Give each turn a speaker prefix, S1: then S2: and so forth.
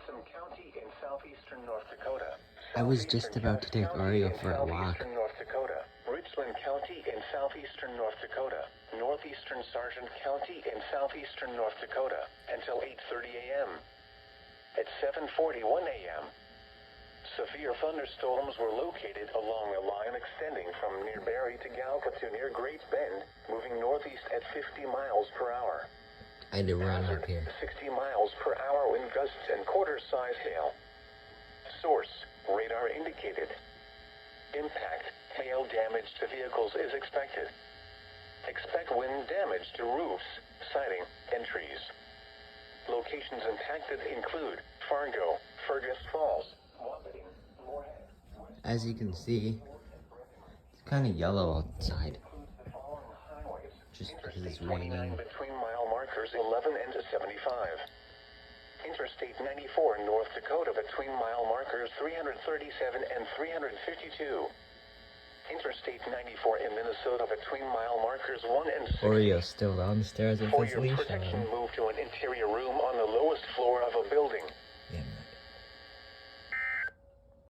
S1: Ransom County in southeastern North Dakota.
S2: I was just about to take Oreo for a walk.
S1: North Dakota. Richland County in southeastern North Dakota. Northeastern Sargent County in southeastern North Dakota until 8:30 a.m. At 7:41 a.m., severe thunderstorms were located along a line extending from near Barry to Galka to near Great Bend, moving northeast at 50 miles per hour.
S2: I had to run up here.
S1: 60 miles per hour wind gusts and quarter-size hail. Source, radar indicated. Impact, hail damage to vehicles is expected. Expect wind damage to roofs, siding, and trees. Locations impacted include Fargo, Fergus Falls, Wahpeton, Moorhead.
S2: As you can see, it's kind of yellow outside. Just because it's raining.
S1: Between mile markers 11 and 75. Interstate 94 in North Dakota between mile markers 337 and 352. Interstate 94 in Minnesota between mile markers 1 and 6.
S2: Oreo's still downstairs with
S1: For
S2: his
S1: your
S2: leash
S1: protection,
S2: on.
S1: move to an interior room on the lowest floor of a building.